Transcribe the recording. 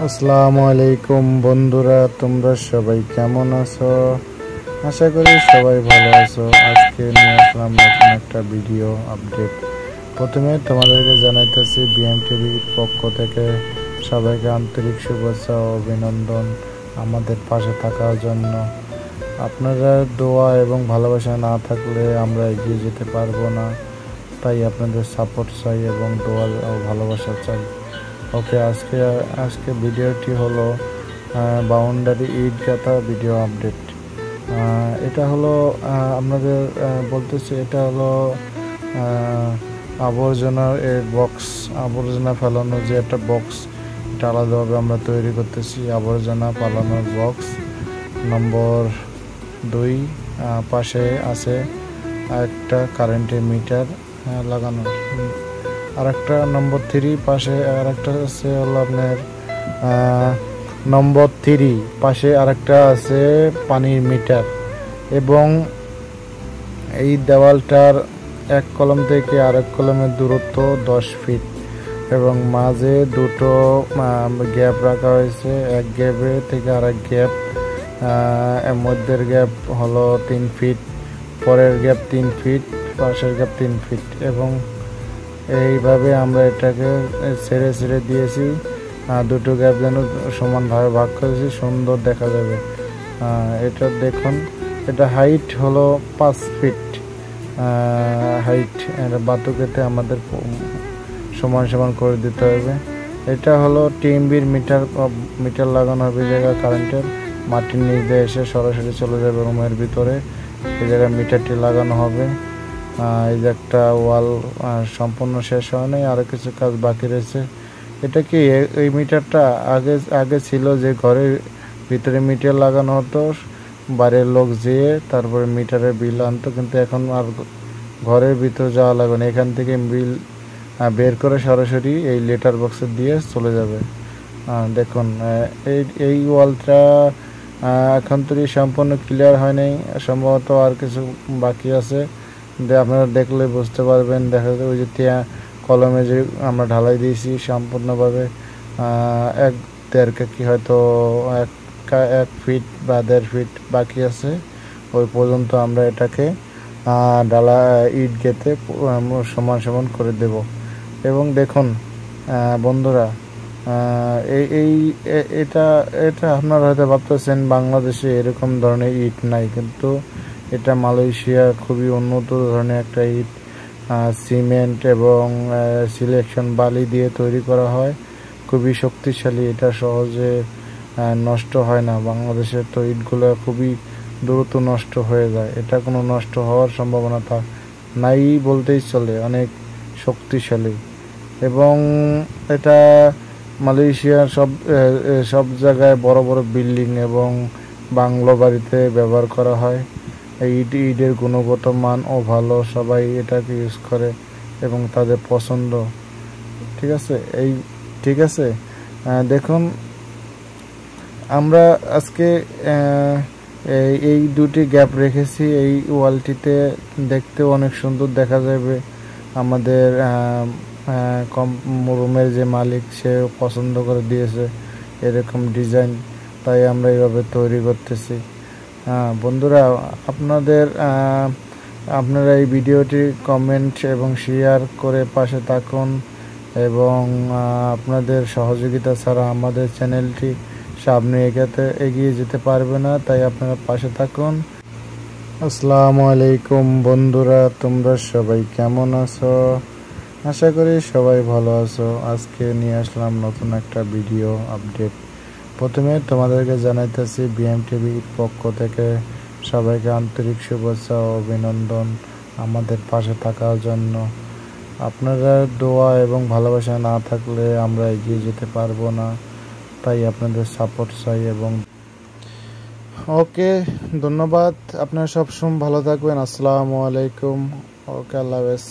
আসসালামু আলাইকুম বন্ধুরা, তোমরা সবাই কেমন আছো? আশা করি সবাই ভালো আছো। আজকে নিয়ে আসলাম নতুন একটা ভিডিও আপডেট। প্রথমে তোমাদেরকে জানাইতেছি বিএমটিভির পক্ষ থেকে সবাইকে আন্তরিক শুভেচ্ছা ও অভিনন্দন আমাদের পাশে থাকার জন্য। আপনারা দোয়া এবং ভালোবাসা না থাকলে আমরা এগিয়ে যেতে পারবো না, তাই আপনাদের সাপোর্ট চাই এবং দোয়া ও ভালোবাসা চাই। ওকে, আজকে ভিডিওটি হলো বাউন্ডারি ইট গাঁথা ভিডিও আপডেট। এটা হলো আপনাদের বলতেছি, এটা হলো আবর্জনার বক্স, আবর্জনা ফেলানোর যে একটা বক্স, এটা আলাদাভাবে আমরা তৈরি করতেছি। আবর্জনা পালানোর বক্স নম্বর 2, পাশে আছে একটা কারেন্টের মিটার লাগানো। আরেকটা নম্বর 3 পাশে, আরেকটা আছে হলো আপনার নম্বর 3 পাশে আরেকটা আছে পানির মিটার। এবং এই দেওয়ালটার এক কলম থেকে আরেক কলমের দূরত্ব 10 ফিট এবং মাঝে দুটো গ্যাপ রাখা হয়েছে। এক গ্যাপে থেকে আরেক গ্যাপ, মধ্যের গ্যাপ হলো 3 ফিট, পরের গ্যাপ 3 ফিট, পাশের গ্যাপ 3 ফিট এবং এইভাবে আমরা এটাকে ছেড়ে ছেড়ে দিয়েছি। দুটো গ্যাপ যেন সমানভাবে ভাগ করেছি, সুন্দর দেখা যাবে। এটা দেখুন, এটা হাইট হলো 5 ফিট হাইট। এটা বাতুকেতে আমাদের সমান সমান করে দিতে হবে। এটা হলো টিএমবির মিটার লাগানো হবে। এই জায়গায় কারেন্টের মাটির নিচে এসে সরাসরি চলে যাবে রুমের ভিতরে। এই জায়গায় মিটারটি লাগানো হবে। এই যে একটা ওয়াল সম্পূর্ণ শেষ হয় নাই, আরও কিছু কাজ বাকি রয়েছে। এটা কি, এই মিটারটা আগে ছিল যে ঘরের ভিতরে মিটার লাগানো হতো, বাইরের লোক যেয়ে তারপরে মিটারের বিল আনতো, কিন্তু এখন আর ঘরের ভিতরে যাওয়া লাগবে না। এখান থেকে বিল বের করে সরাসরি এই লেটার বক্সে দিয়ে চলে যাবে। দেখুন, এই ওয়ালটা এখন তো সম্পূর্ণ ক্লিয়ার হয় নাই, সম্ভবত আর কিছু বাকি আছে। আপনারা দেখলে বুঝতে পারবেন। দেখা যায় ওই যে কলমে যে আমরা ঢালাই দিয়েছি সম্পূর্ণভাবে 1-1.5 কেজি, হয়তো 1 ফিট বা 1.5 ফিট বাকি আছে। ওই পর্যন্ত আমরা এটাকে ঢালা ইট গেঁথে সমান সমান করে দেব। এবং দেখুন বন্ধুরা, এটা আপনারা হয়তো ভাবতেছেন বাংলাদেশে এরকম ধরনের ইট নাই, কিন্তু এটা মালয়েশিয়া খুবই উন্নত ধরনের একটা ইট। সিমেন্ট এবং সিলেকশন বালি দিয়ে তৈরি করা হয়, খুবই শক্তিশালী। এটা সহজে নষ্ট হয় না। বাংলাদেশের তো ইটগুলো খুবই দ্রুত নষ্ট হয়ে যায়, এটা কোনো নষ্ট হওয়ার সম্ভাবনা নাই বলতেই চলে, অনেক শক্তিশালী। এবং এটা মালয়েশিয়ার সব জায়গায় বড় বড় বিল্ডিং এবং বাংলো বাড়িতে ব্যবহার করা হয়। এই ইটের গুণগত মানও ভালো, সবাই এটাকে ইউজ করে এবং তাদের পছন্দ। ঠিক আছে। দেখুন, আমরা আজকে এই দুটি গ্যাপ রেখেছি। এই ওয়ালটিতে দেখতেও অনেক সুন্দর দেখা যাবে। আমাদের রুমের যে মালিক, সে পছন্দ করে দিয়েছে এরকম ডিজাইন, তাই আমরা এইভাবে তৈরি করতেছি। বন্ধুরা, আপনারা এই ভিডিওটি কমেন্ট এবং শেয়ার করে পাশে থাকুন এবং আপনাদের সহযোগিতা ছাড়া আমাদের চ্যানেলটি সামনে এগিয়ে যেতে পারবে না, তাই আপনারা পাশে থাকুন। আসসালামু আলাইকুম বন্ধুরা, তোমরা সবাই কেমন আছো? আশা করি সবাই ভালো আছো। আজকে নিয়ে আসলাম নতুন একটা ভিডিও আপডেট। প্রথমে তোমাদেরকে জানাইতেছি বিএমটিভির পক্ষ থেকে সবাইকে আন্তরিক শুভেচ্ছা ও অভিনন্দন আমাদের পাশে থাকার জন্য। আপনারা দোয়া এবং ভালোবাসা না থাকলে আমরা এগিয়ে যেতে পারবো না, তাই আপনাদের সাপোর্ট চাই। এবং ওকে, ধন্যবাদ। আপনারা সবসময় ভালো থাকবেন। আসসালামু আলাইকুম। ওকে, আল্লাহ হাফেজ।